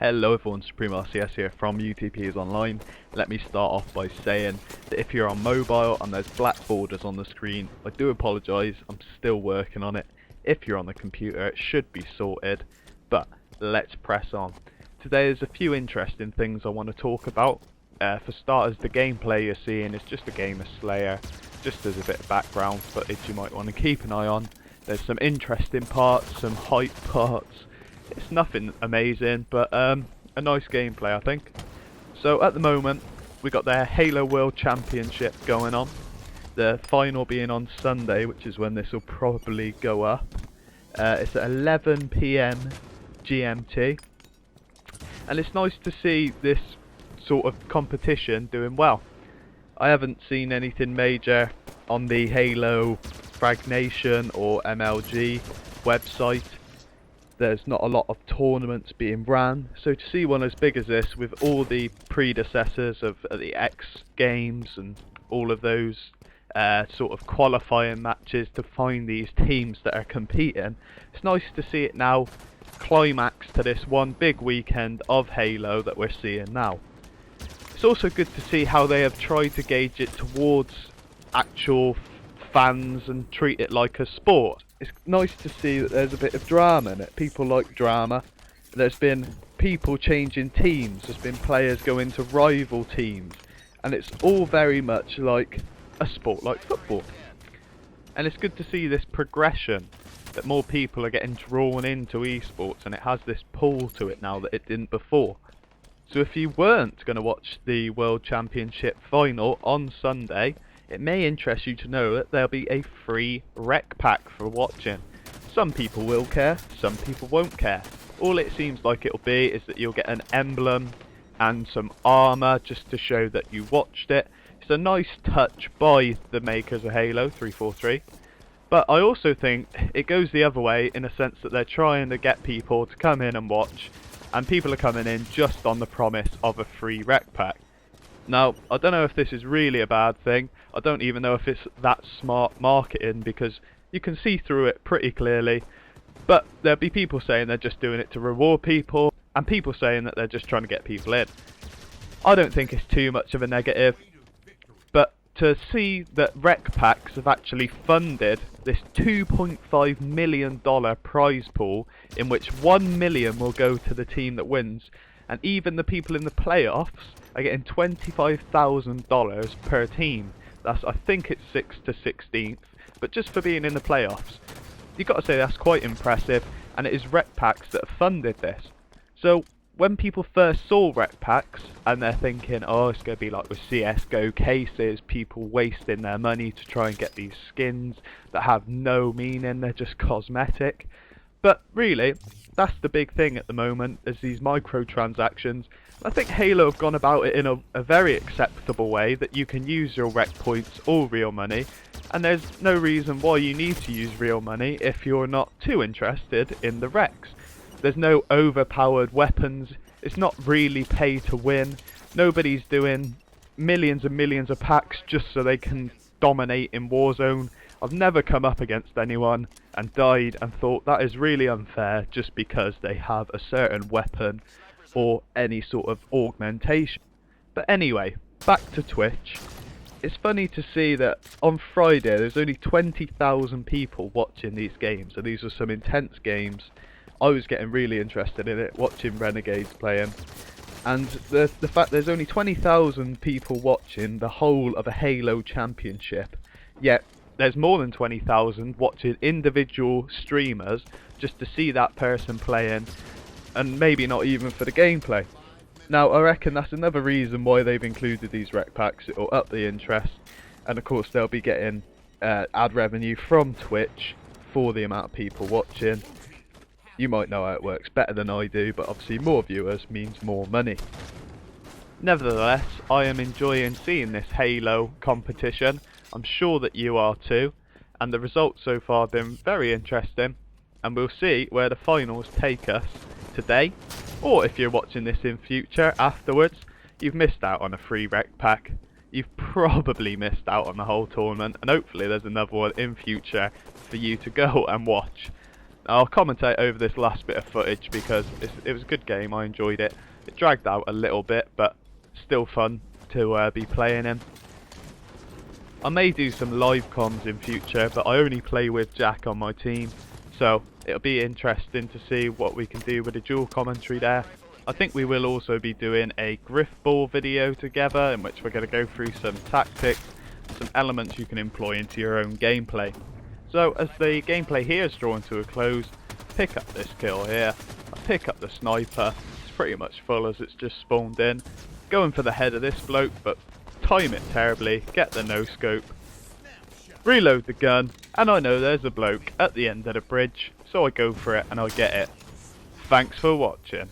Hello everyone, Supreme RCS here from UTPisOnline. Let me start off by saying that if you're on mobile and there's black borders on the screen, I do apologise, I'm still working on it. If you're on the computer it should be sorted, but let's press on. Today there's a few interesting things I want to talk about. For starters, the gameplay you're seeing is just a game of Slayer, just as a bit of background footage you might want to keep an eye on. There's some interesting parts, some hype parts. It's nothing amazing, but a nice gameplay I think. So at the moment we got their Halo World Championship going on. The final being on Sunday, which is when this will probably go up. It's at 11 PM GMT. And it's nice to see this sort of competition doing well. I haven't seen anything major on the Halo Fragnation or MLG website. There's not a lot of tournaments being ran, so to see one as big as this with all the predecessors of the X Games and all of those sort of qualifying matches to find these teams that are competing, it's nice to see it now climax to this one big weekend of Halo that we're seeing now. It's also good to see how they have tried to gauge it towards actual fans and treat it like a sport. It's nice to see that there's a bit of drama in it. People like drama. There's been people changing teams. There's been players going to rival teams. And it's all very much like a sport like football. And it's good to see this progression, that more people are getting drawn into esports and it has this pull to it now that it didn't before. So if you weren't going to watch the World Championship final on Sunday, it may interest you to know that there'll be a free REQ pack for watching. Some people will care, some people won't care. All it seems like it'll be is that you'll get an emblem and some armour just to show that you watched it. It's a nice touch by the makers of Halo 343. But I also think it goes the other way in a sense that they're trying to get people to come in and watch, and people are coming in just on the promise of a free REQ pack. Now, I don't know if this is really a bad thing. I don't even know if it's that smart marketing, because you can see through it pretty clearly. But there'll be people saying they're just doing it to reward people, and people saying that they're just trying to get people in. I don't think it's too much of a negative. But to see that REQ packs have actually funded this $2.5 million prize pool, in which $1 million will go to the team that wins, and even the people in the playoffs are getting $25,000 per team. That's, I think it's 6th to 16th, but just for being in the playoffs. You've got to say that's quite impressive, and it is REQ packs that have funded this. So when people first saw REQ packs and they're thinking, oh, it's going to be like with CSGO cases, people wasting their money to try and get these skins that have no meaning, they're just cosmetic. But really, that's the big thing at the moment, is these microtransactions. I think Halo have gone about it in a very acceptable way, that you can use your REQ points or real money, and there's no reason why you need to use real money if you're not too interested in the REQs. There's no overpowered weapons, it's not really pay to win, nobody's doing millions and millions of packs just so they can dominate in Warzone. I've never come up against anyone and died and thought that is really unfair just because they have a certain weapon or any sort of augmentation. But anyway, back to Twitch. It's funny to see that on Friday there's only 20,000 people watching these games, and these are some intense games. I was getting really interested in it, watching Renegades playing. And the fact there's only 20,000 people watching the whole of a Halo Championship, yet there's more than 20,000 watching individual streamers just to see that person playing, and maybe not even for the gameplay. Now I reckon that's another reason why they've included these REQ packs. It'll up the interest, and of course they'll be getting ad revenue from Twitch for the amount of people watching. You might know how it works better than I do, but obviously more viewers means more money. Nevertheless, I am enjoying seeing this Halo competition. I'm sure that you are too, and the results so far have been very interesting, and we'll see where the finals take us today, or if you're watching this in future afterwards, you've missed out on a free REQ pack. You've probably missed out on the whole tournament, and hopefully there's another one in future for you to go and watch. I'll commentate over this last bit of footage because it was a good game. I enjoyed it. It dragged out a little bit, but still fun to be playing in. I may do some live comms in future, but I only play with Jack on my team, so it'll be interesting to see what we can do with the dual commentary there. I think we will also be doing a Griff Ball video together, in which we're going to go through some tactics, some elements you can employ into your own gameplay. So as the gameplay here is drawing to a close, pick up this kill here. I pick up the sniper. It's pretty much full as it's just spawned in. Going for the head of this bloke, but time it terribly, get the no scope. Reload the gun, and I know there's a bloke at the end of the bridge, so I go for it and I get it. Thanks for watching.